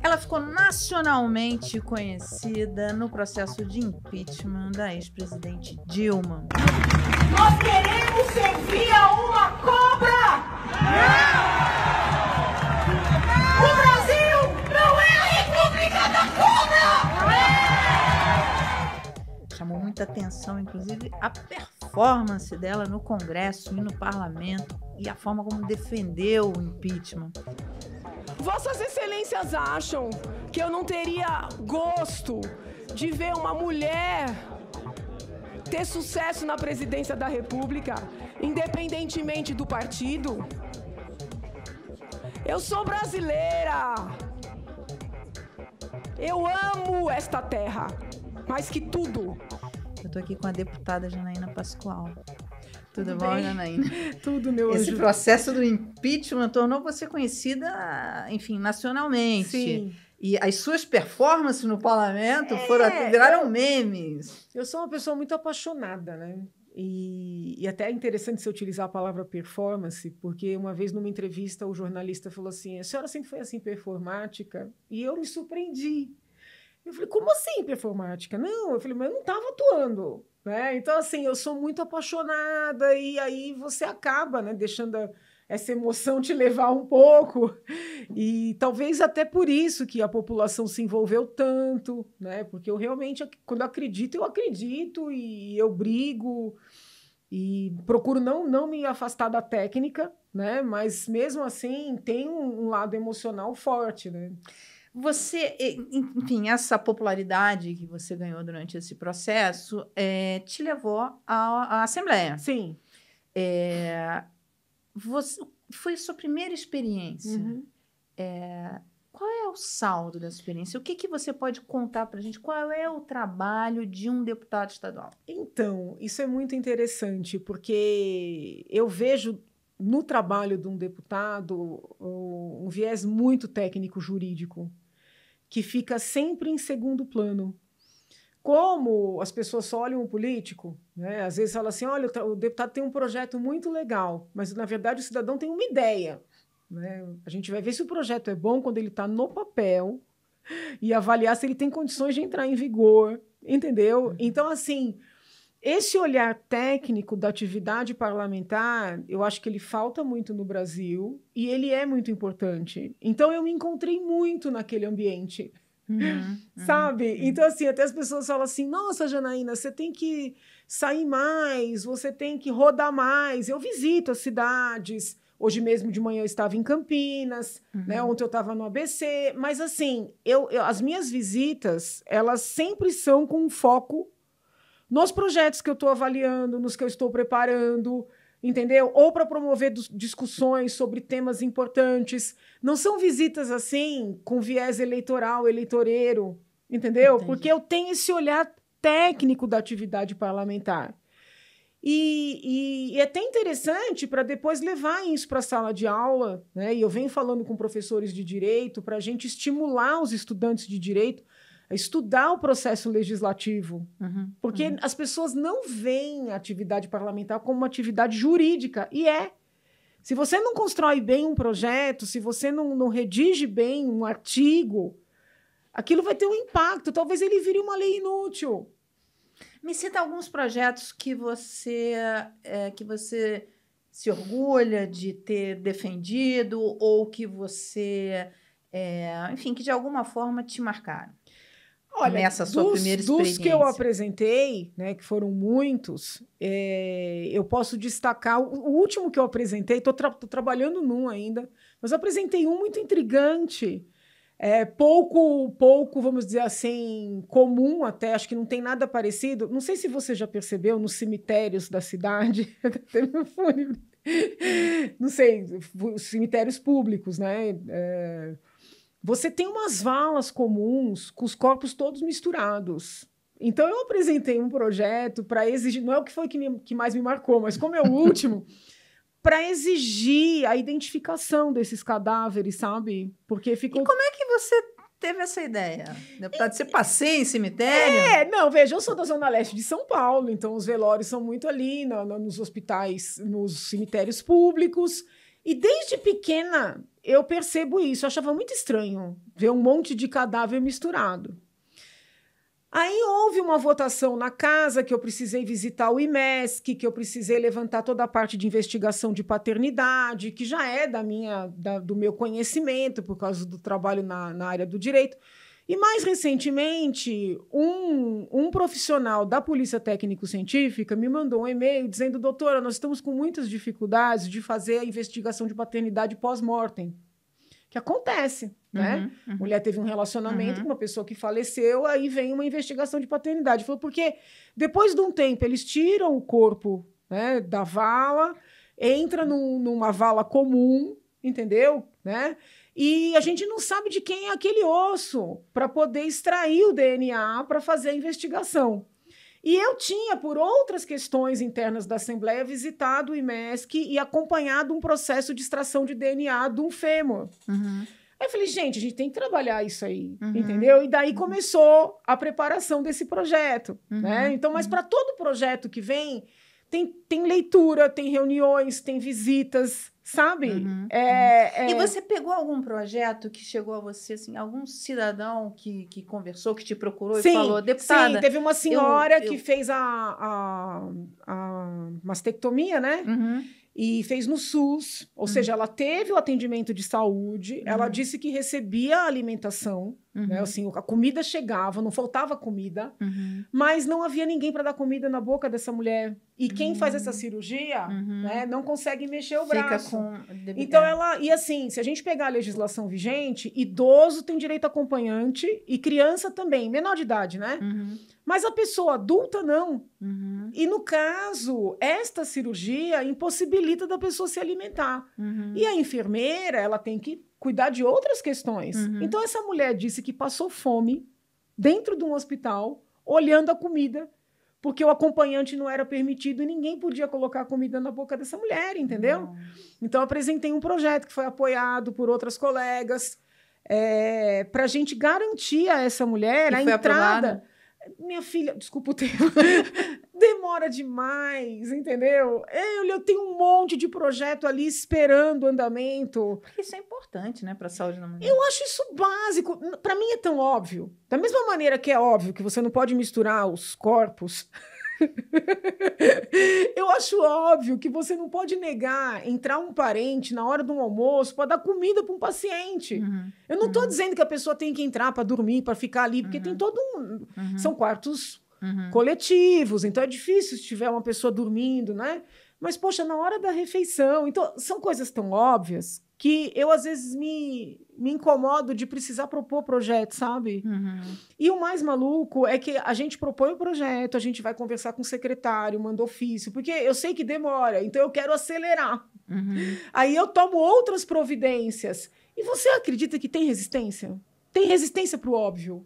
Ela ficou nacionalmente conhecida no processo de impeachment da ex-presidente Dilma. Nós queremos servir a uma cobra! Não! O Brasil não é a República da Cobra! Chamou muita atenção, inclusive, a performance dela no Congresso e no Parlamento e a forma como defendeu o impeachment. Vossas Excelências acham que eu não teria gosto de ver uma mulher ter sucesso na presidência da República, independentemente do partido? Eu sou brasileira. Eu amo esta terra, mais que tudo. Eu tô aqui com a deputada Janaína Pascoal. Tudo bom, Janaína? Tudo, meu anjo. Esse processo do impeachment tornou você conhecida, enfim, nacionalmente. Sim. E as suas performances no parlamento viraram memes. Eu sou uma pessoa muito apaixonada, né? E até é interessante você utilizar a palavra performance, porque uma vez numa entrevista o jornalista falou assim: a senhora sempre foi assim performática? E eu me surpreendi. Eu falei: como assim performática? Não, eu falei, mas eu não estava atuando. Né? Então, assim, eu sou muito apaixonada e aí você acaba, né, deixando essa emoção te levar um pouco. E talvez até por isso que a população se envolveu tanto, né? Porque eu realmente, quando eu acredito e eu brigo e procuro não me afastar da técnica, né? Mas mesmo assim tem um lado emocional forte, né? Você, enfim, essa popularidade que você ganhou durante esse processo te levou à Assembleia. Sim. Foi a sua primeira experiência. Uhum. Qual é o saldo dessa experiência? O que você pode contar para a gente? Qual é o trabalho de um deputado estadual? Então, isso é muito interessante, porque eu vejo no trabalho de um deputado um viés muito técnico-jurídico, que fica sempre em segundo plano. Como as pessoas só olham o político, né? Às vezes fala assim, olha, o deputado tem um projeto muito legal, mas, na verdade, o cidadão tem uma ideia. Né? A gente vai ver se o projeto é bom quando ele está no papel e avaliar se ele tem condições de entrar em vigor, entendeu? Então, assim, esse olhar técnico da atividade parlamentar, eu acho que ele falta muito no Brasil e ele é muito importante. Então, eu me encontrei muito naquele ambiente, sabe? Então, assim, até as pessoas falam assim, nossa, Janaína, você tem que sair mais, você tem que rodar mais. Eu visito as cidades. Hoje mesmo de manhã eu estava em Campinas, né? Ontem eu estava no ABC. Mas, assim, as minhas visitas, elas sempre são com um foco nos projetos que eu estou avaliando, nos que eu estou preparando, entendeu? Ou para promover discussões sobre temas importantes. Não são visitas assim, com viés eleitoral, eleitoreiro, entendeu? Entendi. Porque eu tenho esse olhar técnico da atividade parlamentar. E é até interessante para depois levar isso para a sala de aula, né? E eu venho falando com professores de direito para a gente estimular os estudantes de direito a estudar o processo legislativo, porque as pessoas não veem a atividade parlamentar como uma atividade jurídica, e é. Se você não constrói bem um projeto, se você não redige bem um artigo, aquilo vai ter um impacto, talvez ele vire uma lei inútil. Me cita alguns projetos que você se orgulha de ter defendido ou que você, enfim, que de alguma forma te marcaram. Olha, nessa sua primeira experiência. Dos que eu apresentei, né, que foram muitos, eu posso destacar o último que eu apresentei, estou trabalhando num ainda, mas eu apresentei um muito intrigante, pouco, vamos dizer assim, comum até, acho que não tem nada parecido. Não sei se você já percebeu nos cemitérios da cidade, não sei, cemitérios públicos, né? Você tem umas valas comuns com os corpos todos misturados. Então, eu apresentei um projeto para exigir, não é o que foi que mais me marcou, mas como é o último, para exigir a identificação desses cadáveres, sabe? Porque ficou... E como é que você teve essa ideia? Deputado, você passeia em cemitério? Não, veja, eu sou da Zona Leste de São Paulo, então os velórios são muito ali nos hospitais, nos cemitérios públicos. E desde pequena eu percebo isso. Eu achava muito estranho ver um monte de cadáver misturado. Aí houve uma votação na casa que eu precisei visitar o IMESC, que eu precisei levantar toda a parte de investigação de paternidade, que já é do meu conhecimento, por causa do trabalho na área do direito. E mais recentemente, um profissional da Polícia Técnico-Científica me mandou um e-mail dizendo: doutora, nós estamos com muitas dificuldades de fazer a investigação de paternidade pós-mortem. Que acontece, né? Mulher teve um relacionamento com uma pessoa que faleceu, aí vem uma investigação de paternidade. Falou, porque depois de um tempo eles tiram o corpo, né, da vala, entra numa vala comum, entendeu? Né? E a gente não sabe de quem é aquele osso para poder extrair o DNA para fazer a investigação. E eu tinha, por outras questões internas da Assembleia, visitado o IMESC e acompanhado um processo de extração de DNA de um fêmur. Aí eu falei, gente, a gente tem que trabalhar isso aí, entendeu? E daí começou a preparação desse projeto, né? Então, mas para todo projeto que vem, tem leitura, tem reuniões, tem visitas, sabe? E você pegou algum projeto que chegou a você, assim, algum cidadão que conversou, que te procurou e falou, deputada... Sim, teve uma senhora que fez a mastectomia, né? E fez no SUS, ou seja, ela teve o atendimento de saúde, ela disse que recebia alimentação, né? Assim, a comida chegava, não faltava comida, mas não havia ninguém para dar comida na boca dessa mulher. E quem faz essa cirurgia, né, não consegue mexer o braço. Então e assim, se a gente pegar a legislação vigente, idoso tem direito a acompanhante e criança também, menor de idade, né? Mas a pessoa adulta não. E no caso, esta cirurgia impossibilita da pessoa se alimentar. E a enfermeira, ela tem que cuidar de outras questões. Então essa mulher disse que passou fome dentro de um hospital, olhando a comida, porque o acompanhante não era permitido e ninguém podia colocar comida na boca dessa mulher, entendeu? Então, eu apresentei um projeto que foi apoiado por outras colegas para a gente garantir a essa mulher a entrada... Aprovado? Minha filha, desculpa o termo, demora demais, entendeu? Eu tenho um monte de projeto ali esperando o andamento. Porque isso é importante, né, para a saúde da mulher. Eu acho isso básico. Para mim é tão óbvio. Da mesma maneira que é óbvio que você não pode misturar os corpos, eu acho óbvio que você não pode negar entrar um parente na hora de um almoço para dar comida para um paciente. Eu não estou dizendo que a pessoa tem que entrar para dormir, para ficar ali, porque tem todo um... São quartos coletivos, então é difícil se tiver uma pessoa dormindo, né? Mas, poxa, na hora da refeição... Então, são coisas tão óbvias que eu, às vezes, me incomodo de precisar propor projeto, sabe? E o mais maluco é que a gente propõe o projeto, a gente vai conversar com o secretário, manda ofício, porque eu sei que demora, então eu quero acelerar. Aí eu tomo outras providências. E você acredita que tem resistência? Tem resistência para o óbvio.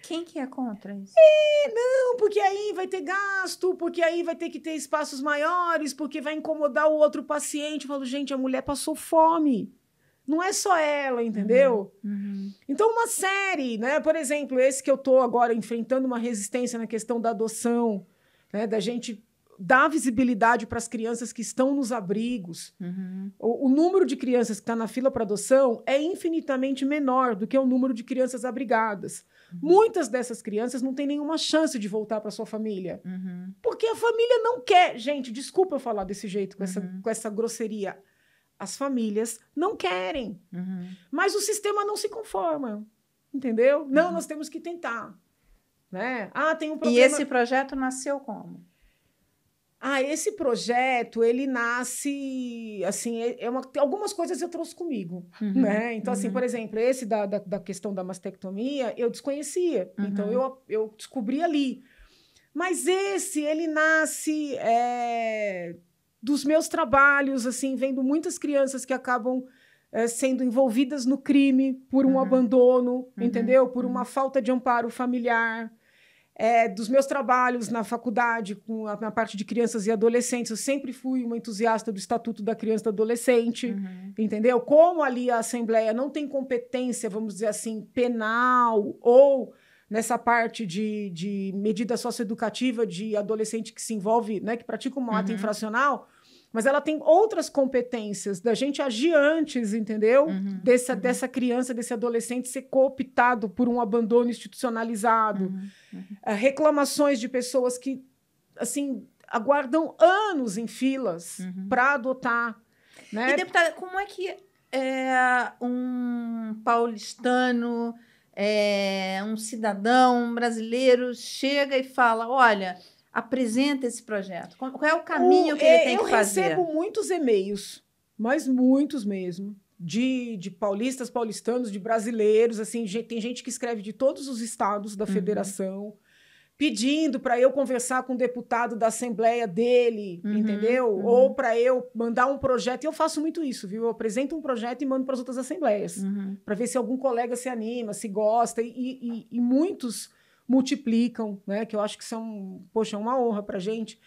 Quem que é contra isso? Não, porque aí vai ter gasto, porque aí vai ter que ter espaços maiores, porque vai incomodar o outro paciente. Eu falo, gente, a mulher passou fome. Não é só ela, entendeu? Então, uma série, né? Por exemplo, esse que eu estou agora enfrentando uma resistência na questão da adoção, né? Da gente dar visibilidade para as crianças que estão nos abrigos. O número de crianças que está na fila para adoção é infinitamente menor do que o número de crianças abrigadas. Muitas dessas crianças não têm nenhuma chance de voltar para sua família. Porque a família não quer. Gente, desculpa eu falar desse jeito, com essa grosseria. As famílias não querem. Mas o sistema não se conforma. Entendeu? Não, nós temos que tentar. Né? Tem um problema... E esse projeto nasceu como? Esse projeto, ele nasce, assim, algumas coisas eu trouxe comigo, né? Então, assim, por exemplo, esse da questão da mastectomia, eu desconhecia. Então, eu descobri ali. Mas esse, ele nasce dos meus trabalhos, assim, vendo muitas crianças que acabam sendo envolvidas no crime por um abandono, entendeu? Por uma falta de amparo familiar. Dos meus trabalhos na faculdade, na parte de crianças e adolescentes, eu sempre fui uma entusiasta do Estatuto da Criança e do Adolescente, entendeu? Como ali a Assembleia não tem competência, vamos dizer assim, penal ou nessa parte de medida socioeducativa de adolescente que se envolve, né, que pratica um ato infracional, mas ela tem outras competências da gente agir antes, entendeu? Dessa criança, desse adolescente ser cooptado por um abandono institucionalizado. Reclamações de pessoas que, assim, aguardam anos em filas para adotar. Né? E, deputada, como é que um paulistano, um cidadão brasileiro chega e fala, olha, apresenta esse projeto? Qual é o caminho que ele tem que fazer? Eu recebo muitos e-mails, mas muitos mesmo, de paulistas, paulistanos, de brasileiros, assim, tem gente que escreve de todos os estados da federação, pedindo para eu conversar com o deputado da Assembleia dele, entendeu? Ou para eu mandar um projeto. E eu faço muito isso, viu? Eu apresento um projeto e mando para as outras assembleias, para ver se algum colega se anima, se gosta. E muitos multiplicam, né? Que eu acho que são, poxa, uma honra para a gente.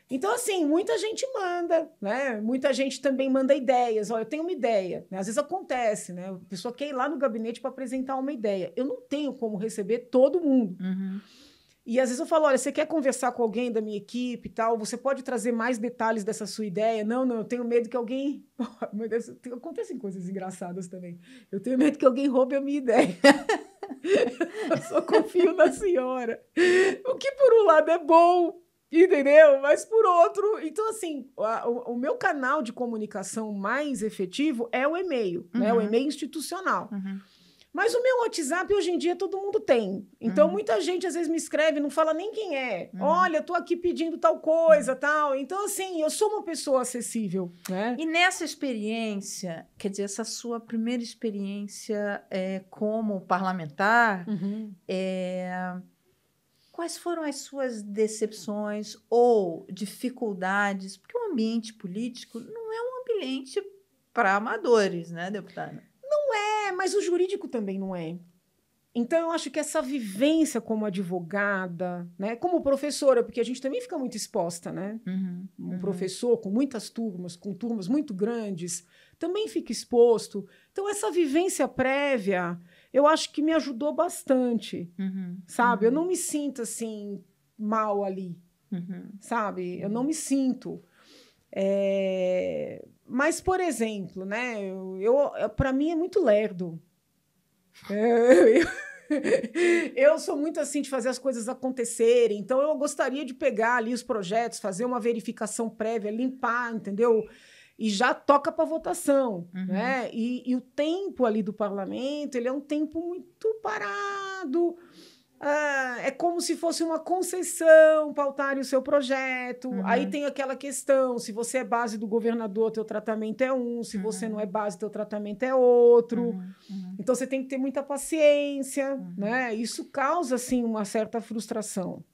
Então, assim, muita gente manda, né? Muita gente também manda ideias. Olha, eu tenho uma ideia, né? Às vezes acontece, né? A pessoa quer ir lá no gabinete para apresentar uma ideia. Eu não tenho como receber todo mundo. E às vezes eu falo, olha, você quer conversar com alguém da minha equipe e tal? Você pode trazer mais detalhes dessa sua ideia? Não, eu tenho medo que alguém... Meu Deus, acontecem coisas engraçadas também. Eu tenho medo que alguém roube a minha ideia. Eu só confio na senhora. O que por um lado é bom, entendeu? Mas por outro... Então, assim, o meu canal de comunicação mais efetivo é o e-mail, né? O e-mail institucional. Mas o meu WhatsApp, hoje em dia, todo mundo tem. Então, muita gente, às vezes, me escreve, não fala nem quem é. Olha, eu tô aqui pedindo tal coisa, tal. Então, assim, eu sou uma pessoa acessível, né? E nessa experiência, quer dizer, essa sua primeira experiência como parlamentar, quais foram as suas decepções ou dificuldades? Porque o ambiente político não é um ambiente para amadores, né, deputada? Mas o jurídico também não é. Então, eu acho que essa vivência como advogada, né, como professora, porque a gente também fica muito exposta, né? Um professor com muitas turmas, com turmas muito grandes, também fica exposto. Então, essa vivência prévia, eu acho que me ajudou bastante, sabe? Eu não me sinto, assim, mal ali, sabe? Eu não me sinto... Mas, por exemplo, né, para mim é muito lerdo. Eu sou muito assim de fazer as coisas acontecerem, então eu gostaria de pegar ali os projetos, fazer uma verificação prévia, limpar, entendeu? E já toca para votação, né? E o tempo ali do parlamento, ele é um tempo muito parado. É como se fosse uma concessão pautarem o seu projeto. Aí tem aquela questão, se você é base do governador, teu tratamento é um, se você não é base, teu tratamento é outro. Então, você tem que ter muita paciência, né? Isso causa, assim, uma certa frustração.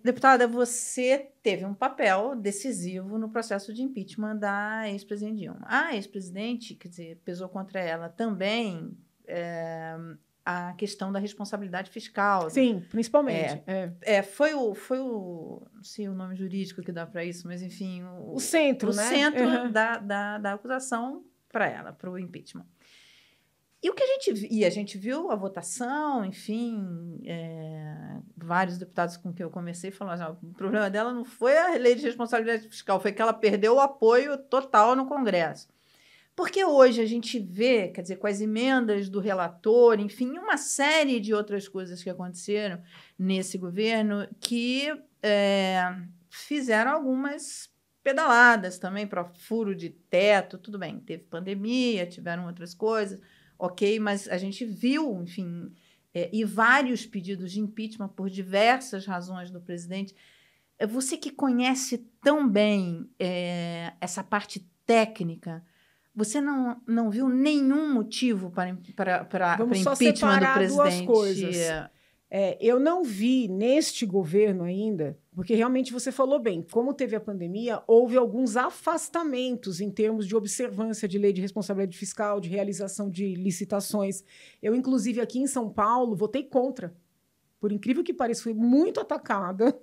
Deputada, você teve um papel decisivo no processo de impeachment da ex-presidente Dilma. A ex-presidente, quer dizer, pesou contra ela também... a questão da responsabilidade fiscal. Sim, principalmente. Foi o... Não sei o nome jurídico que dá para isso, mas, enfim... O centro, né? O centro da acusação para ela, para o impeachment. E a gente viu a votação, enfim, vários deputados com quem eu conversei falaram, o problema dela não foi a lei de responsabilidade fiscal, foi que ela perdeu o apoio total no Congresso. Porque hoje a gente vê, quer dizer, com as emendas do relator, enfim, uma série de outras coisas que aconteceram nesse governo que fizeram algumas pedaladas também para furo de teto, tudo bem, teve pandemia, tiveram outras coisas, ok, mas a gente viu, enfim, e vários pedidos de impeachment por diversas razões do presidente. Você que conhece tão bem essa parte técnica, você não viu nenhum motivo para impeachment do presidente? Duas coisas. Eu não vi neste governo ainda, porque realmente você falou bem, como teve a pandemia, houve alguns afastamentos em termos de observância de lei de responsabilidade fiscal, de realização de licitações. Eu, inclusive, aqui em São Paulo, votei contra. Por incrível que pareça, fui muito atacada.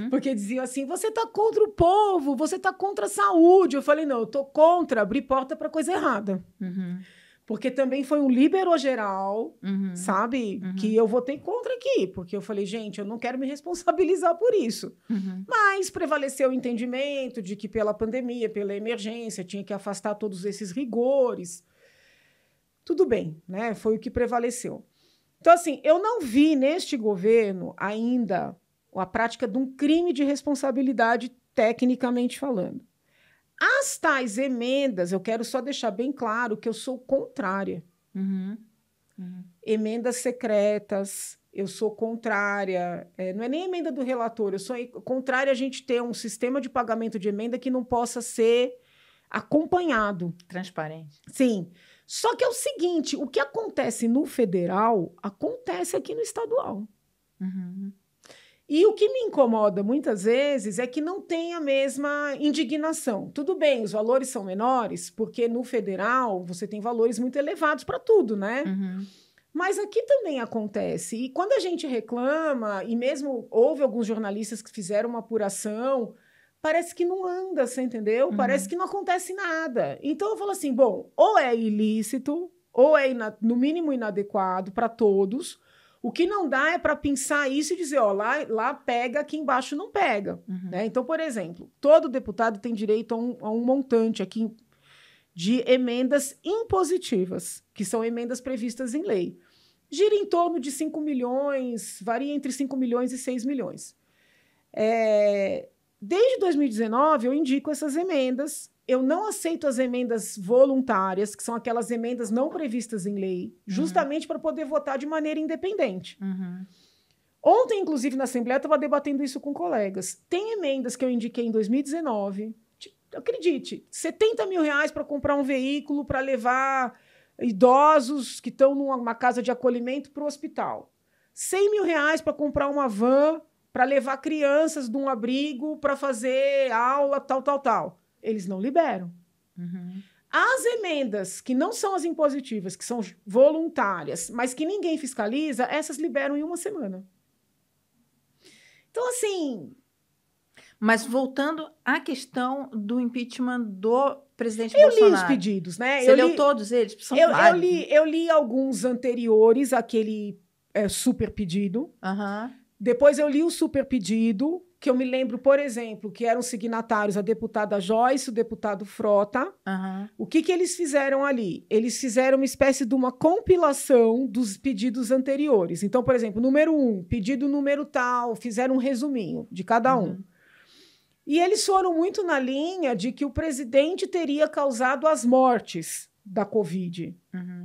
Porque diziam assim, você está contra o povo, você está contra a saúde. Eu falei, não, eu estou contra abrir porta para coisa errada. porque também foi um líbero geral, sabe? Que eu votei contra aqui, porque eu falei, gente, eu não quero me responsabilizar por isso. Mas prevaleceu o entendimento de que pela pandemia, pela emergência, tinha que afastar todos esses rigores. Tudo bem, né? Foi o que prevaleceu. Então, assim, eu não vi neste governo ainda a prática de um crime de responsabilidade, tecnicamente falando. As tais emendas, eu quero só deixar bem claro que eu sou contrária. Emendas secretas, eu sou contrária. Não é nem emenda do relator, eu sou contrária a gente ter um sistema de pagamento de emenda que não possa ser acompanhado. Transparente. Sim. Só que é o seguinte, o que acontece no federal, acontece aqui no estadual. E o que me incomoda muitas vezes é que não tem a mesma indignação. Tudo bem, os valores são menores, porque no federal você tem valores muito elevados para tudo, né? Mas aqui também acontece. E quando a gente reclama, e mesmo houve alguns jornalistas que fizeram uma apuração, parece que não anda, você entendeu? Parece que não acontece nada. Então eu falo assim, bom, ou é ilícito, ou é no mínimo inadequado para todos. O que não dá é para pensar isso e dizer, ó, lá pega, aqui embaixo não pega. Né? Então, por exemplo, todo deputado tem direito a um montante aqui de emendas impositivas, que são emendas previstas em lei. Gira em torno de 5 milhões, varia entre 5 milhões e 6 milhões. Desde 2019, eu indico essas emendas. Eu não aceito as emendas voluntárias, que são aquelas emendas não previstas em lei, justamente para poder votar de maneira independente. Ontem, inclusive, na Assembleia, eu estava debatendo isso com colegas. Tem emendas que eu indiquei em 2019, acredite, 70 mil reais para comprar um veículo para levar idosos que estão numa casa de acolhimento para o hospital. 100 mil reais para comprar uma van para levar crianças de um abrigo para fazer aula, tal. Eles não liberam. As emendas que não são as impositivas, que são voluntárias, mas que ninguém fiscaliza, essas liberam em uma semana. Então, assim... Mas voltando à questão do impeachment do presidente Bolsonaro. Eu li os pedidos, né? Você leu todos eles? São vários. Eu li alguns anteriores àquele super pedido. Depois eu li o super pedido, que eu me lembro, por exemplo, que eram signatários a deputada Joyce, o deputado Frota. O que eles fizeram ali? Eles fizeram uma espécie de uma compilação dos pedidos anteriores. Então, por exemplo, número 1, pedido número tal, fizeram um resuminho de cada um. E eles foram muito na linha de que o presidente teria causado as mortes da Covid,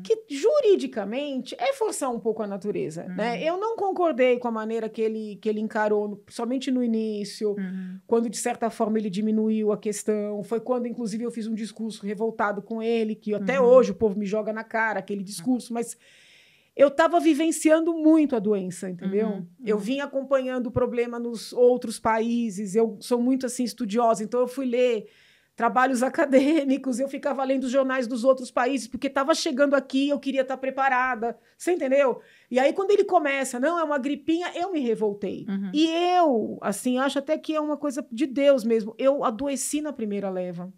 que juridicamente é forçar um pouco a natureza, né? Eu não concordei com a maneira que ele encarou, somente no início, quando de certa forma ele diminuiu a questão, foi quando inclusive eu fiz um discurso revoltado com ele, que até hoje o povo me joga na cara aquele discurso, mas eu estava vivenciando muito a doença, entendeu? Eu vim acompanhando o problema nos outros países, eu sou muito assim estudiosa, então eu fui ler trabalhos acadêmicos, eu ficava lendo os jornais dos outros países, porque estava chegando aqui, eu queria estar preparada, você entendeu? E aí, quando ele começa, não, é uma gripinha, eu me revoltei. E eu, assim, acho até que é uma coisa de Deus mesmo, eu adoeci na primeira leva.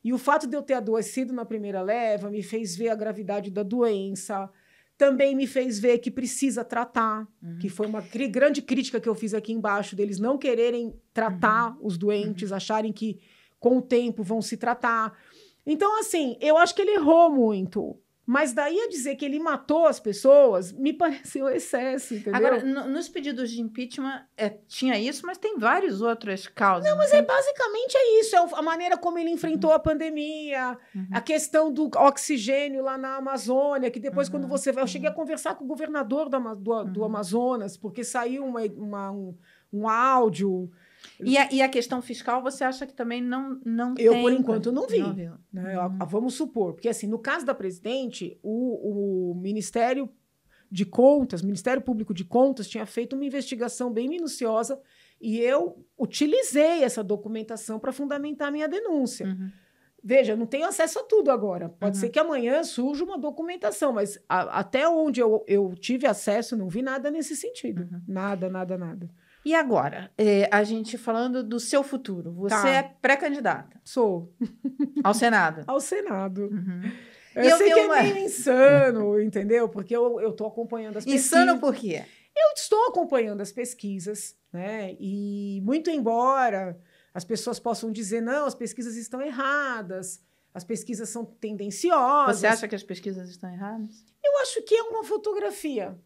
E o fato de eu ter adoecido na primeira leva me fez ver a gravidade da doença, também me fez ver que precisa tratar, que foi uma grande crítica que eu fiz aqui embaixo, deles não quererem tratar os doentes, acharem que com o tempo vão se tratar. Então, assim, eu acho que ele errou muito. Mas daí a dizer que ele matou as pessoas, me pareceu excesso, entendeu? Agora, nos pedidos de impeachment, tinha isso, mas tem várias outras causas. Não, mas basicamente é isso. É a maneira como ele enfrentou a pandemia, a questão do oxigênio lá na Amazônia, que depois, quando você vai... Eu cheguei a conversar com o governador do Amazonas, porque saiu um áudio... E a questão fiscal, você acha que também não tem? Eu, por enquanto, não vi. Né? Vamos supor. Porque, assim, no caso da presidente, o Ministério de Contas, Ministério Público de Contas, tinha feito uma investigação bem minuciosa e eu utilizei essa documentação para fundamentar minha denúncia. Veja, eu não tenho acesso a tudo agora. Pode ser que amanhã surja uma documentação, mas até onde eu tive acesso, não vi nada nesse sentido. Nada. E agora, a gente falando do seu futuro. Você é pré-candidata. Sou. Ao Senado. Ao Senado. Eu sei que é meio insano, entendeu? Porque eu estou acompanhando as pesquisas. Insano por quê? Eu estou acompanhando as pesquisas, né? E muito embora as pessoas possam dizer, não, as pesquisas estão erradas, as pesquisas são tendenciosas. Você acha que as pesquisas estão erradas? Eu acho que é uma fotografia.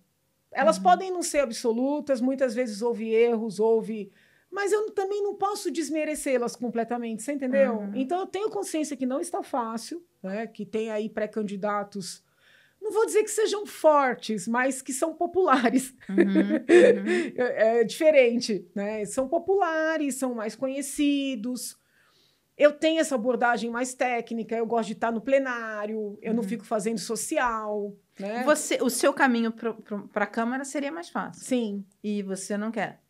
Elas podem não ser absolutas, muitas vezes houve erros, mas eu também não posso desmerecê-las completamente, você entendeu? Então eu tenho consciência que não está fácil, né? Que tem aí pré-candidatos, não vou dizer que sejam fortes, mas que são populares. É diferente, né? São populares, são mais conhecidos. Eu tenho essa abordagem mais técnica, eu gosto de estar no plenário, eu não fico fazendo social, né? O seu caminho para a Câmara seria mais fácil. Sim. E você não quer?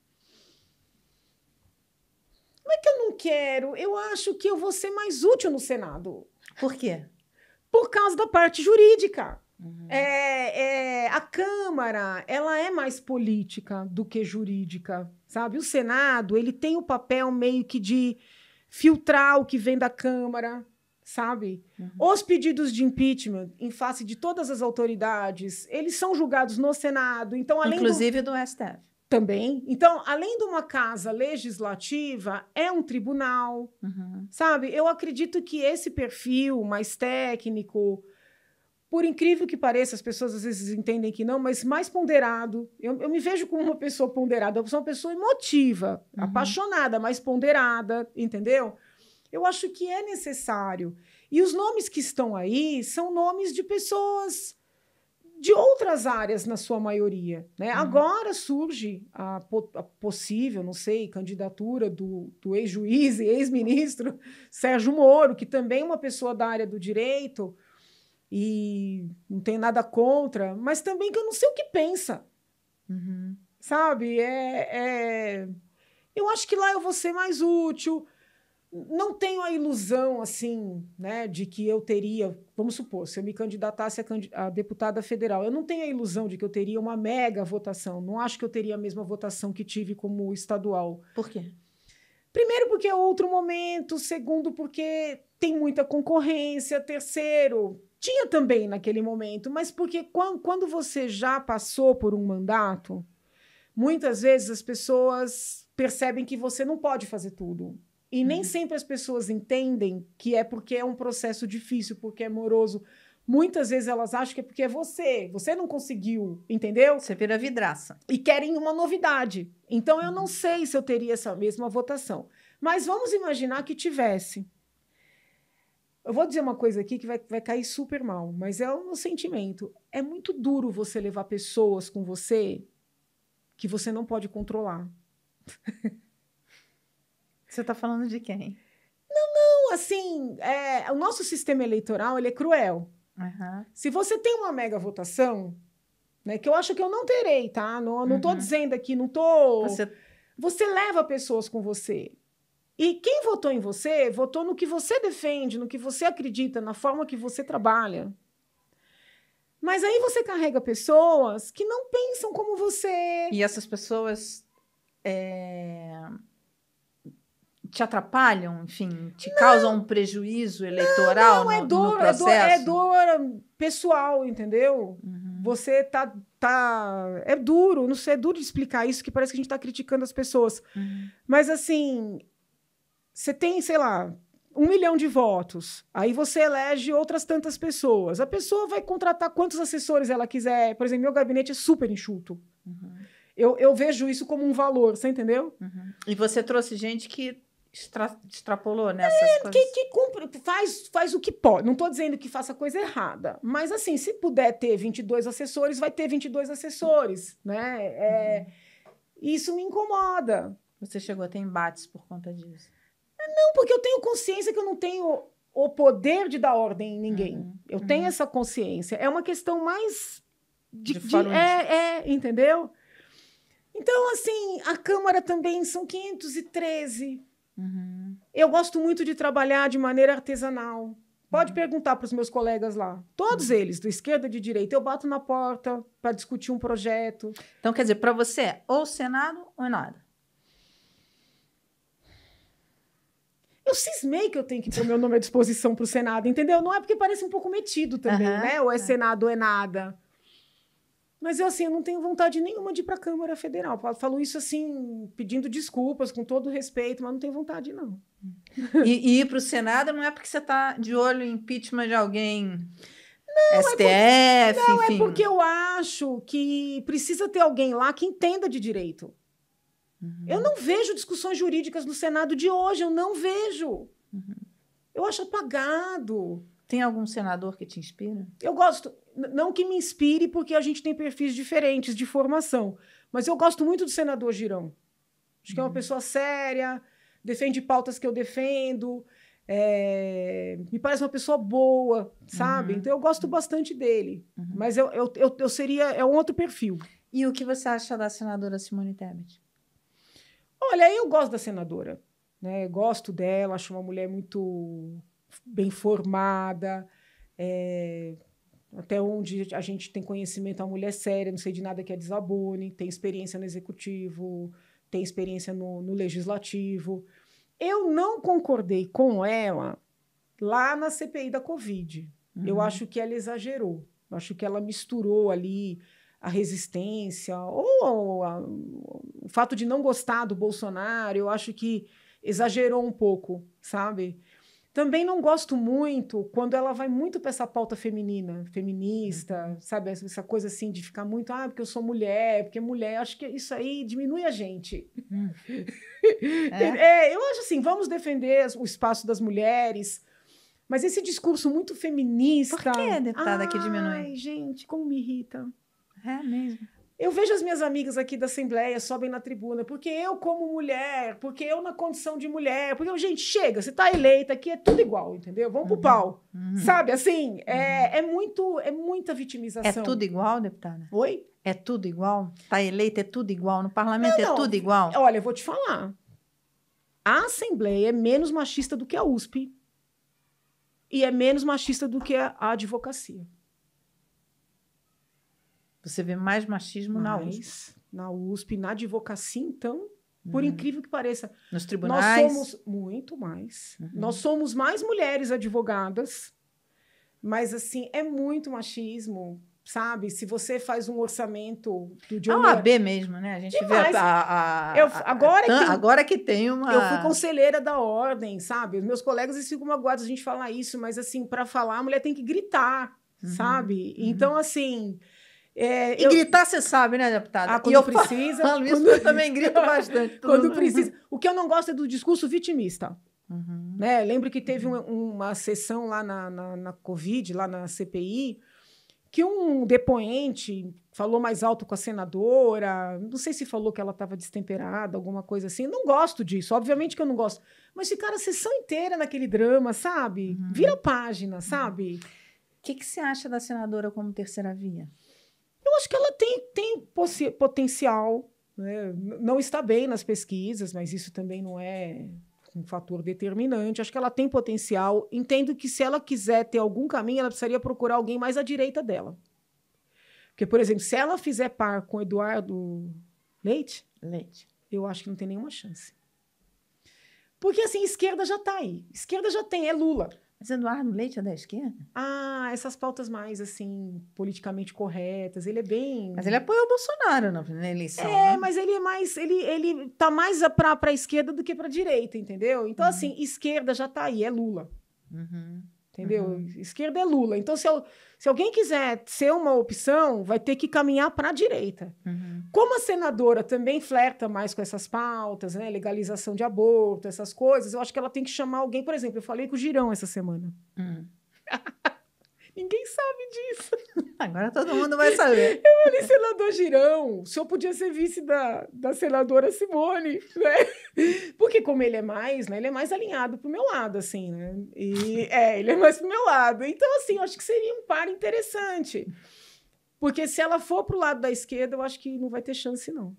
Não é que eu não quero, eu acho que eu vou ser mais útil no Senado. Por quê? Por causa da parte jurídica. A Câmara, ela é mais política do que jurídica, sabe? O Senado, ele tem o papel meio que de filtrar o que vem da Câmara, sabe? Os pedidos de impeachment, em face de todas as autoridades, eles são julgados no Senado. Então, inclusive do STF. Também. Então, além de uma casa legislativa, é um tribunal, sabe? Eu acredito que esse perfil mais técnico, por incrível que pareça, as pessoas às vezes entendem que não, mas mais ponderado. Eu me vejo como uma pessoa ponderada. Eu sou uma pessoa emotiva, apaixonada, mais ponderada, entendeu? Eu acho que é necessário. E os nomes que estão aí são nomes de pessoas de outras áreas, na sua maioria, né? Agora surge a possível, não sei, candidatura do ex-juiz e ex-ministro Sérgio Moro, que também é uma pessoa da área do direito, e não tenho nada contra, mas também que eu não sei o que pensa. Sabe? Eu acho que lá eu vou ser mais útil. Não tenho a ilusão, assim, né, de que eu teria... Vamos supor, se eu me candidatasse a deputada federal, eu não tenho a ilusão de que eu teria uma mega votação. Não acho que eu teria a mesma votação que tive como estadual. Por quê? Primeiro, porque é outro momento. Segundo, porque tem muita concorrência. Terceiro, tinha também naquele momento, mas porque quando você já passou por um mandato, muitas vezes as pessoas percebem que você não pode fazer tudo. E nem sempre as pessoas entendem que é porque é um processo difícil, porque é moroso. Muitas vezes elas acham que é porque é você não conseguiu, entendeu? Você vira vidraça. E querem uma novidade. Então, eu não sei se eu teria essa mesma votação. Mas vamos imaginar que tivesse. Eu vou dizer uma coisa aqui que vai cair super mal, mas é o meu sentimento. É muito duro você levar pessoas com você que você não pode controlar. Você está falando de quem? Não, assim, o nosso sistema eleitoral, ele é cruel. Se você tem uma mega votação, né, que eu acho que eu não terei, tá? Não estou dizendo aqui, não estou... Você leva pessoas com você. E quem votou em você, votou no que você defende, no que você acredita, na forma que você trabalha. Mas aí você carrega pessoas que não pensam como você. E essas pessoas te atrapalham, enfim, te causam um prejuízo eleitoral no processo? É dor pessoal, entendeu? Você tá... É duro, não sei, é duro de explicar isso, que parece que a gente está criticando as pessoas. Mas, assim, você tem, sei lá, 1 milhão de votos, aí você elege outras tantas pessoas. A pessoa vai contratar quantos assessores ela quiser. Por exemplo, meu gabinete é super enxuto. Eu vejo isso como um valor, você entendeu? E você trouxe gente que extrapolou nessas coisas? Que cumpre, faz o que pode. Não estou dizendo que faça coisa errada, mas, assim, se puder ter 22 assessores, vai ter 22 assessores, né? Isso me incomoda. Você chegou a ter embates por conta disso? Não, porque eu tenho consciência que eu não tenho o poder de dar ordem em ninguém. Eu tenho essa consciência. É uma questão mais... entendeu? Então, assim, a Câmara também são 513. Eu gosto muito de trabalhar de maneira artesanal. Pode perguntar para os meus colegas lá. Todos eles, de esquerda e de direita. Eu bato na porta para discutir um projeto. Então, quer dizer, para você, ou Senado ou nada? Eu cismei que eu tenho que pôr meu nome à disposição para o Senado, entendeu? Não é porque parece um pouco metido também, né? Ou é Senado ou é nada. Mas eu, assim, eu não tenho vontade nenhuma de ir para a Câmara Federal. Eu falo isso, assim, pedindo desculpas, com todo respeito, mas não tenho vontade, não. E ir para o Senado não é porque você está de olho em impeachment de alguém... Não, STF, enfim. É porque eu acho que precisa ter alguém lá que entenda de direito. Eu não vejo discussões jurídicas no Senado de hoje, eu não vejo. Eu acho apagado. Tem algum senador que te inspira? Eu gosto, não que me inspire, porque a gente tem perfis diferentes de formação, mas eu gosto muito do senador Girão. Acho que é uma pessoa séria, defende pautas que eu defendo, me parece uma pessoa boa, sabe? Então eu gosto bastante dele, mas eu seria, é um outro perfil. E o que você acha da senadora Simone Tebet? Olha, eu gosto da senadora, né? Gosto dela, acho uma mulher muito bem formada, até onde a gente tem conhecimento, é uma mulher séria, não sei de nada que é desabone, tem experiência no executivo, tem experiência no legislativo. Eu não concordei com ela lá na CPI da Covid. Eu acho que ela exagerou. Eu acho que ela misturou ali a resistência ou o fato de não gostar do Bolsonaro. Eu acho que exagerou um pouco, sabe? Também não gosto muito quando ela vai muito para essa pauta feminista, sabe? Essa coisa assim de ficar muito, porque eu sou mulher, porque mulher, acho que isso aí diminui a gente. Eu acho assim, vamos defender o espaço das mulheres, mas esse discurso muito feminista... Por que, deputada, que diminui? Ai, gente, como me irrita. É mesmo. Eu vejo as minhas amigas aqui da Assembleia sobem na tribuna, porque eu como mulher, porque eu na condição de mulher, porque, gente, chega, você tá eleita aqui, é tudo igual, entendeu? Vamos pro pau. Sabe, assim, é muita vitimização. É tudo igual, deputada? Oi? É tudo igual? Tá eleita, é tudo igual? No parlamento é tudo igual? Olha, eu vou te falar. A Assembleia é menos machista do que a USP e é menos machista do que a advocacia. Você vê mais machismo na USP. Na USP, na advocacia, então, por incrível que pareça. Nos tribunais? Nós somos muito mais. Nós somos mais mulheres advogadas, mas, assim, é muito machismo, sabe? Se você faz um orçamento do A OAB mesmo, né? A gente vê agora que tem uma... Eu fui conselheira da ordem, sabe? Os meus colegas eles ficam magoados a gente falar isso, mas, assim, para falar, a mulher tem que gritar, sabe? Então, assim... gritar, você sabe, né, deputada? Quando precisa. Falo isso, eu também grito bastante. Quando precisa. O que eu não gosto é do discurso vitimista. Né? Lembro que teve uma sessão lá na Covid, lá na CPI, que um depoente falou mais alto com a senadora, não sei se falou que ela estava destemperada, alguma coisa assim. Não gosto disso, obviamente que eu não gosto. Mas ficaram a sessão inteira naquele drama, sabe? Vira a página, sabe? O que você acha da senadora como terceira via? Eu acho que ela tem potencial, né? Não está bem nas pesquisas, mas isso também não é um fator determinante. Acho que ela tem potencial. Entendo que se ela quiser ter algum caminho, ela precisaria procurar alguém mais à direita dela. Porque, por exemplo, se ela fizer par com Eduardo Leite, eu acho que não tem nenhuma chance. Porque, assim, esquerda já está aí. Esquerda já tem, é Lula. Mas Eduardo Leite é da esquerda? Essas pautas mais, assim, politicamente corretas. Ele é bem... Mas ele apoiou o Bolsonaro na eleição. Né? Mas ele é mais... Ele tá mais para a esquerda do que para a direita, entendeu? Então, assim, esquerda já tá aí, é Lula. Entendeu? Esquerda é Lula. Então, se alguém quiser ser uma opção, vai ter que caminhar para a direita. Como a senadora também flerta mais com essas pautas, né? Legalização de aborto, essas coisas, eu acho que ela tem que chamar alguém. Por exemplo, eu falei com o Girão essa semana. Ninguém sabe disso. Agora todo mundo vai saber. Eu falei, senador Girão, o senhor podia ser vice da senadora Simone, né? Porque como ele é mais, né? Ele é mais alinhado pro meu lado, assim, né? Ele é mais pro meu lado. Então, assim, eu acho que seria um par interessante. Porque se ela for pro lado da esquerda, eu acho que não vai ter chance, não.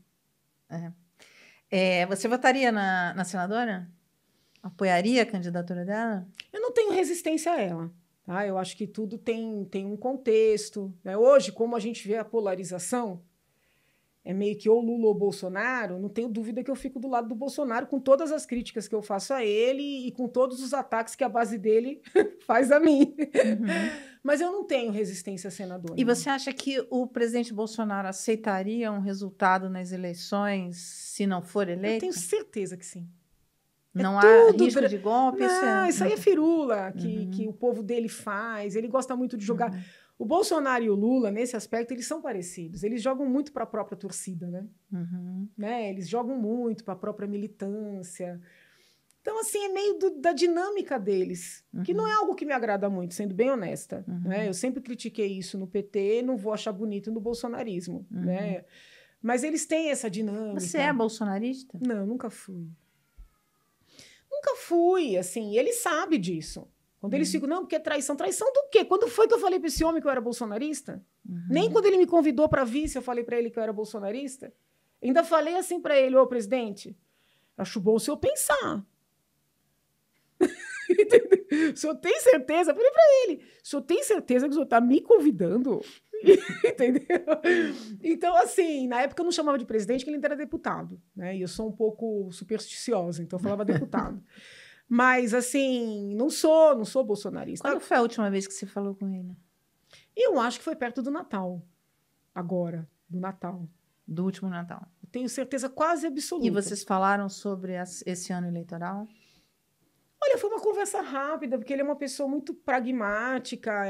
Você votaria na senadora? Apoiaria a candidatura dela? Eu não tenho resistência a ela. Eu acho que tudo tem um contexto. Né? Hoje, como a gente vê a polarização, é meio que ou Lula ou Bolsonaro, não tenho dúvida que eu fico do lado do Bolsonaro com todas as críticas que eu faço a ele e com todos os ataques que a base dele faz a mim. Mas eu não tenho resistência a senador. E você acha que o presidente Bolsonaro aceitaria um resultado nas eleições se não for eleito? Eu tenho certeza que sim. Não há risco de golpe? Não, isso aí é firula que o povo dele faz. Ele gosta muito de jogar... O Bolsonaro e o Lula, nesse aspecto, eles são parecidos. Eles jogam muito para a própria torcida, né? Eles jogam muito para a própria militância. Então, assim, é meio da dinâmica deles, que não é algo que me agrada muito, sendo bem honesta. Né? Eu sempre critiquei isso no PT, não vou achar bonito no bolsonarismo. Né? Mas eles têm essa dinâmica. Você é bolsonarista? Não, nunca fui. Nunca fui, assim, ele sabe disso. Quando eles ficam, não, porque é traição. Traição do quê? Quando foi que eu falei para esse homem que eu era bolsonarista? Nem quando ele me convidou para vice, eu falei para ele que eu era bolsonarista. Ainda falei assim para ele, ô, presidente, acho bom o senhor pensar. O senhor tem certeza? Eu falei para ele, o senhor tem certeza que o senhor está me convidando? Entendeu? Então, assim, na época eu não chamava de presidente, porque ele ainda era deputado, né? E eu sou um pouco supersticiosa, então eu falava deputado. Mas, assim, não sou bolsonarista. Quando foi a última vez que você falou com ele? Eu acho que foi perto do Natal. Agora, do Natal. Do último Natal. Eu tenho certeza quase absoluta. E vocês falaram sobre esse ano eleitoral? Olha, foi uma conversa rápida, porque ele é uma pessoa muito pragmática.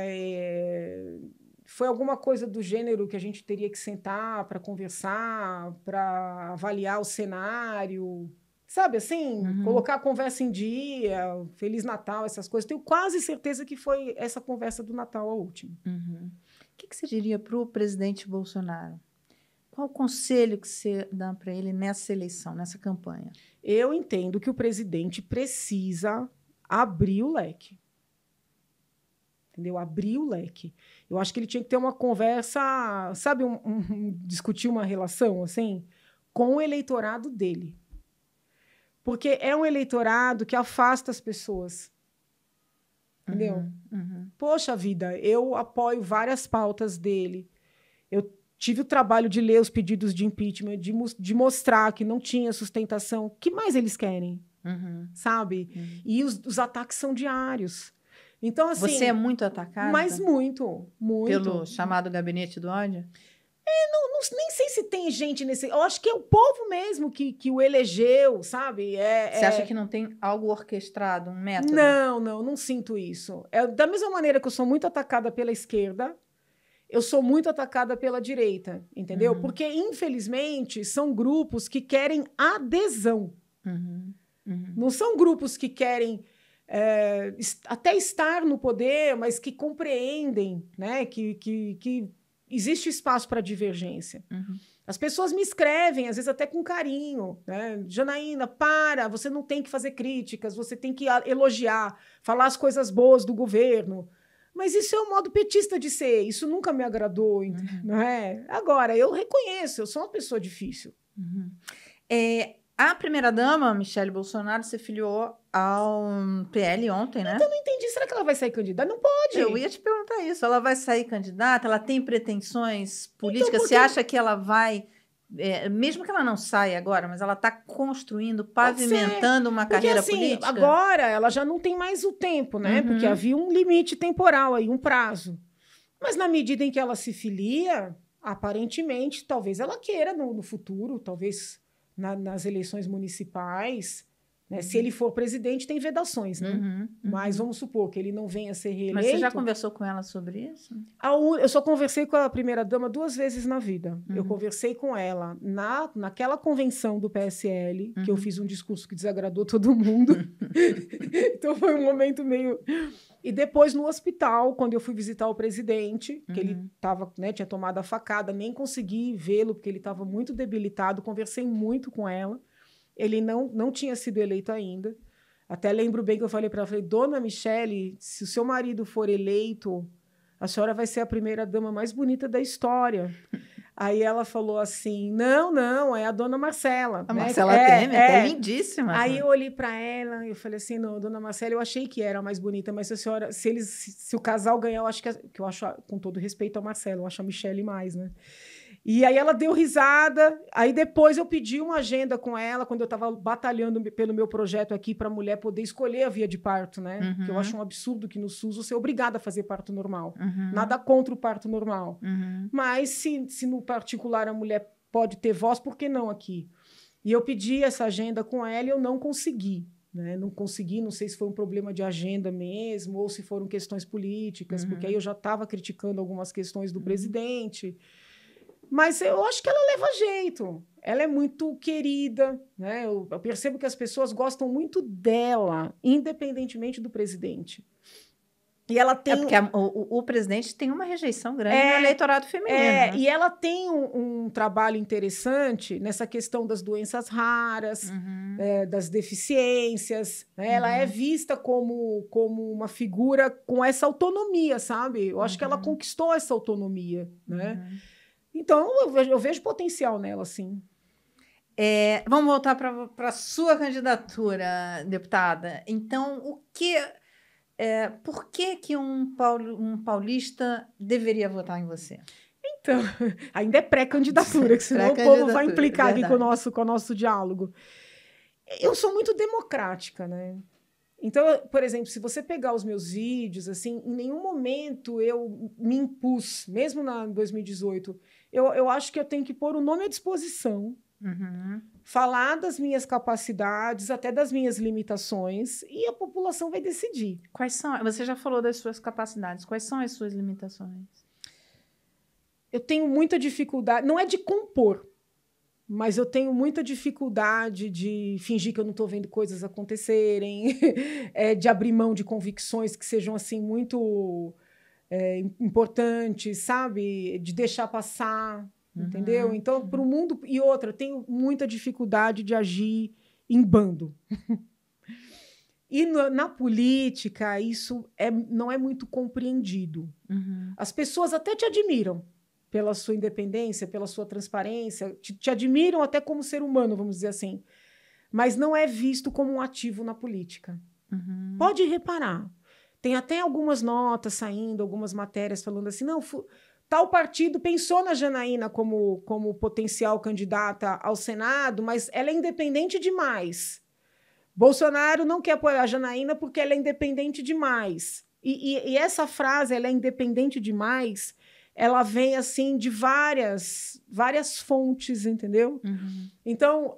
Foi alguma coisa do gênero que a gente teria que sentar para conversar, para avaliar o cenário... Sabe, assim, colocar a conversa em dia, Feliz Natal, essas coisas. Tenho quase certeza que foi essa conversa do Natal a última. O que você diria para o presidente Bolsonaro? Qual o conselho que você dá para ele nessa eleição, nessa campanha? Eu entendo que o presidente precisa abrir o leque. Entendeu? Abrir o leque. Eu acho que ele tinha que ter uma conversa, sabe, discutir uma relação, assim, com o eleitorado dele. Porque é um eleitorado que afasta as pessoas. Entendeu? Poxa vida, eu apoio várias pautas dele. Eu tive o trabalho de ler os pedidos de impeachment, de mostrar que não tinha sustentação. O que mais eles querem? Sabe? E os ataques são diários. Então, assim... Você é muito atacada? Mas muito. Pelo chamado gabinete do ódio? Nem sei se tem gente nesse... Eu acho que é o povo mesmo que o elegeu, sabe? Você acha que não tem algo orquestrado, um método? Não sinto isso. Da mesma maneira que eu sou muito atacada pela esquerda, eu sou muito atacada pela direita, entendeu? Porque, infelizmente, são grupos que querem adesão. Não são grupos que querem até estar no poder, mas que compreendem, né? Que existe espaço para divergência. As pessoas me escrevem, às vezes até com carinho, né? Janaína, você não tem que fazer críticas, você tem que elogiar, falar as coisas boas do governo. Mas isso é um modo petista de ser, isso nunca me agradou, não é? Agora, eu reconheço, eu sou uma pessoa difícil. A primeira-dama, Michele Bolsonaro, se filiou ao PL ontem, né? Então, não entendi. Será que ela vai sair candidata? Não pode. Eu ia te perguntar isso. Ela vai sair candidata? Ela tem pretensões políticas? Então, Você acha que ela vai... mesmo que ela não saia agora, mas ela está construindo, pavimentando uma carreira política? Agora, ela já não tem mais o tempo, né? Porque havia um limite temporal aí, um prazo. Mas na medida em que ela se filia, aparentemente, talvez ela queira no futuro, talvez... nas eleições municipais, né? Se ele for presidente, tem vedações, né? Mas vamos supor que ele não venha a ser reeleito. Mas você já conversou com ela sobre isso? Eu só conversei com a primeira-dama 2 vezes na vida. Eu conversei com ela naquela convenção do PSL, que eu fiz um discurso que desagradou todo mundo. Então foi um momento meio... E depois no hospital, quando eu fui visitar o presidente, que ele tava, né, tinha tomado a facada, nem consegui vê-lo, porque ele estava muito debilitado, conversei muito com ela. Ele não tinha sido eleito ainda. Até lembro bem que eu falei para ela, dona Michele, se o seu marido for eleito, a senhora vai ser a primeira-dama mais bonita da história. Aí ela falou assim, não, é a dona Marcela. A né? Marcela Temer, é lindíssima. Aí eu olhei para ela e eu falei assim, não, dona Marcela, eu achei que era a mais bonita, mas se o casal ganhar, eu acho que eu acho, com todo respeito ao Marcelo, eu acho a Michele mais, né? E aí ela deu risada. Aí depois eu pedi uma agenda com ela, quando eu estava batalhando pelo meu projeto aqui para a mulher poder escolher a via de parto, né? Uhum. Que eu acho um absurdo que no SUS você é obrigada a fazer parto normal. Uhum. Nada contra o parto normal. Uhum. Mas se no particular a mulher pode ter voz, por que não aqui? E eu pedi essa agenda com ela e eu não consegui. Né? Não consegui, não sei se foi um problema de agenda mesmo ou se foram questões políticas, porque aí eu já estava criticando algumas questões do presidente. Mas eu acho que ela leva jeito. Ela é muito querida, né? Eu percebo que as pessoas gostam muito dela, independentemente do presidente. E ela tem... porque o presidente tem uma rejeição grande no eleitorado feminino. Né? E ela tem um trabalho interessante nessa questão das doenças raras, das deficiências. Né? Ela é vista como uma figura com essa autonomia, sabe? Eu acho que ela conquistou essa autonomia, né? Então, eu vejo potencial nela, sim. Vamos voltar para a sua candidatura, deputada. Então, por que um paulista deveria votar em você? Então, ainda é pré-candidatura, que senão o povo vai implicar aqui com o nosso diálogo. Eu sou muito democrática, né? Então, por exemplo, se você pegar os meus vídeos, assim, em nenhum momento eu me impus, mesmo em 2018, eu acho que eu tenho que pôr o nome à disposição, falar das minhas capacidades, até das minhas limitações, e a população vai decidir. Quais são? Você já falou das suas capacidades. Quais são as suas limitações? Eu tenho muita dificuldade, não é de compor, mas eu tenho muita dificuldade de fingir que eu não estou vendo coisas acontecerem, de abrir mão de convicções que sejam assim muito importantes, sabe? De deixar passar, entendeu? Então, para o mundo... E outra, eu tenho muita dificuldade de agir em bando. E na política, isso não é muito compreendido. As pessoas até te admiram pela sua independência, pela sua transparência, te admiram até como ser humano, vamos dizer assim, mas não é visto como um ativo na política. Pode reparar. Tem até algumas notas saindo, algumas matérias falando assim, não, tal partido pensou na Janaína como potencial candidata ao Senado, mas ela é independente demais. Bolsonaro não quer apoiar a Janaína porque ela é independente demais. E essa frase, ela é independente demais, ela vem assim de várias fontes, entendeu? Então,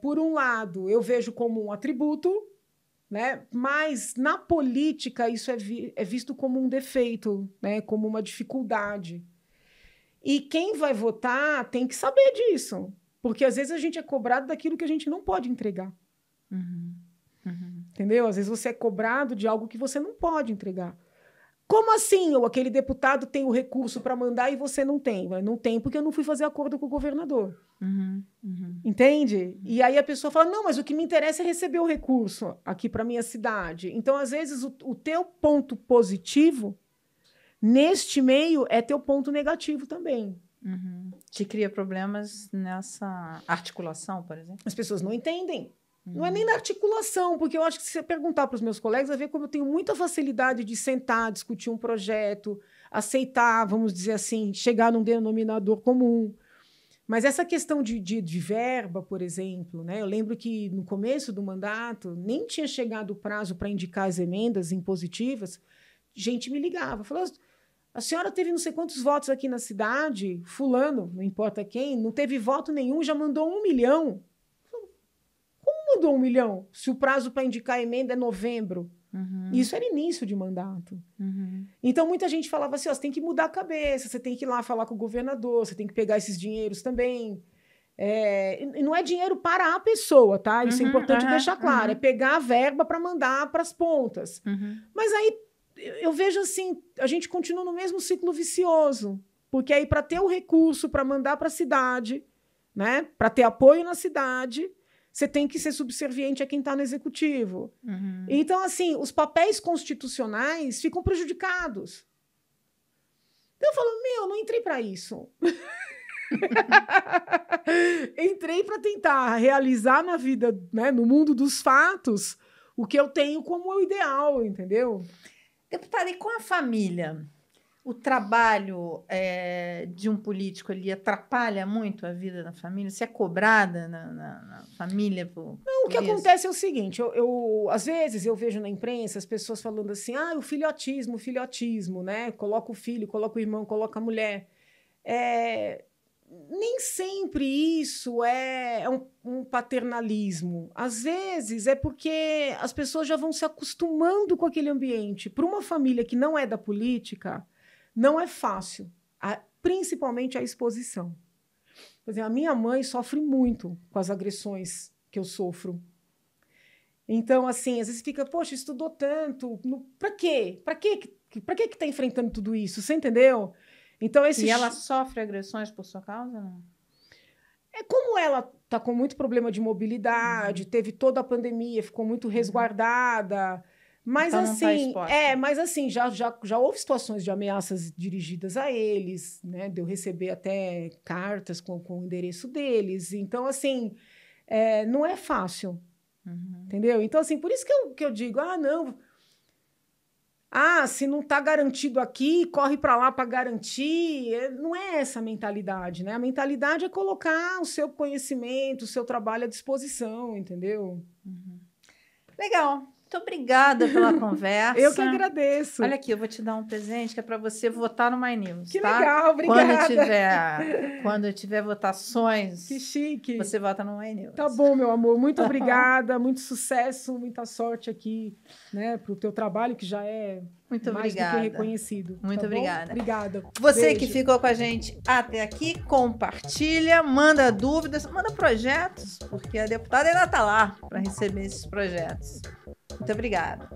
por um lado, eu vejo como um atributo, né? Mas na política isso é visto como um defeito, né? Como uma dificuldade. E quem vai votar tem que saber disso, porque às vezes a gente é cobrado daquilo que a gente não pode entregar. Entendeu? Às vezes você é cobrado de algo que você não pode entregar. Como assim? Ou aquele deputado tem o recurso para mandar e você não tem? Não tem porque eu não fui fazer acordo com o governador. Entende? E aí a pessoa fala, não, mas o que me interessa é receber o recurso aqui para minha cidade. Então, às vezes, o teu ponto positivo neste meio é teu ponto negativo também. Te cria problemas nessa articulação, por exemplo? As pessoas não entendem. Não é nem na articulação, porque eu acho que se você perguntar para os meus colegas, vai ver como eu tenho muita facilidade de sentar, discutir um projeto, aceitar, vamos dizer assim, chegar num denominador comum. Mas essa questão de verba, por exemplo, né? Eu lembro que no começo do mandato nem tinha chegado o prazo para indicar as emendas impositivas, gente me ligava, falou, a senhora teve não sei quantos votos aqui na cidade, fulano, não importa quem, não teve voto nenhum, já mandou 1 milhão. Mandou 1 milhão, se o prazo para indicar a emenda é novembro. Isso era início de mandato. Então, muita gente falava assim, você tem que mudar a cabeça, você tem que ir lá falar com o governador, você tem que pegar esses dinheiros também. E não é dinheiro para a pessoa, tá? Isso é importante deixar claro. É pegar a verba para mandar para as pontas. Mas aí, eu vejo assim, a gente continua no mesmo ciclo vicioso. Porque aí, para ter o recurso para mandar para a cidade, né? Para ter apoio na cidade... Você tem que ser subserviente a quem está no executivo. Então, assim, os papéis constitucionais ficam prejudicados. Então, eu falo, eu não entrei para isso. Entrei para tentar realizar na vida, né, no mundo dos fatos, o que eu tenho como o ideal, entendeu? Deputada, e com a família? o trabalho de um político ali atrapalha muito a vida da família? Você é cobrada na família? Não, o que acontece é o seguinte, às vezes eu vejo na imprensa as pessoas falando assim, o filhotismo, né? Coloca o filho, coloca o irmão, coloca a mulher. Nem sempre isso é um paternalismo. Às vezes é porque as pessoas já vão se acostumando com aquele ambiente. Para uma família que não é da política, não é fácil, principalmente a exposição. Por exemplo, a minha mãe sofre muito com as agressões que eu sofro. Então, assim, às vezes fica, poxa, estudou tanto, para quê? Para que está enfrentando tudo isso? Você entendeu? Então, E ela sofre agressões por sua causa, não? Como ela está com muito problema de mobilidade, teve toda a pandemia, ficou muito resguardada. Mas então assim, não tá mas assim, já houve situações de ameaças dirigidas a eles, né? De eu receber até cartas com o endereço deles. Então, assim, não é fácil. Entendeu? Então, assim, por isso que eu digo, não. Se não está garantido aqui, corre para lá para garantir. Não é essa a mentalidade, né? A mentalidade é colocar o seu conhecimento, o seu trabalho à disposição, entendeu? Legal. Muito obrigada pela conversa. Eu que agradeço. Olha aqui, eu vou te dar um presente que é para você votar no My News. Que tá? legal, obrigada. Quando tiver votações, que chique. Você vota no My News. Tá bom, meu amor. Muito obrigada, muito sucesso, muita sorte aqui, né, para o teu trabalho, que já é muito mais obrigada. do que reconhecido. Muito obrigada. Obrigada. Você Beijo. que ficou com a gente até aqui, compartilha, manda dúvidas, manda projetos, porque a deputada ainda está lá para receber esses projetos. Muito obrigada.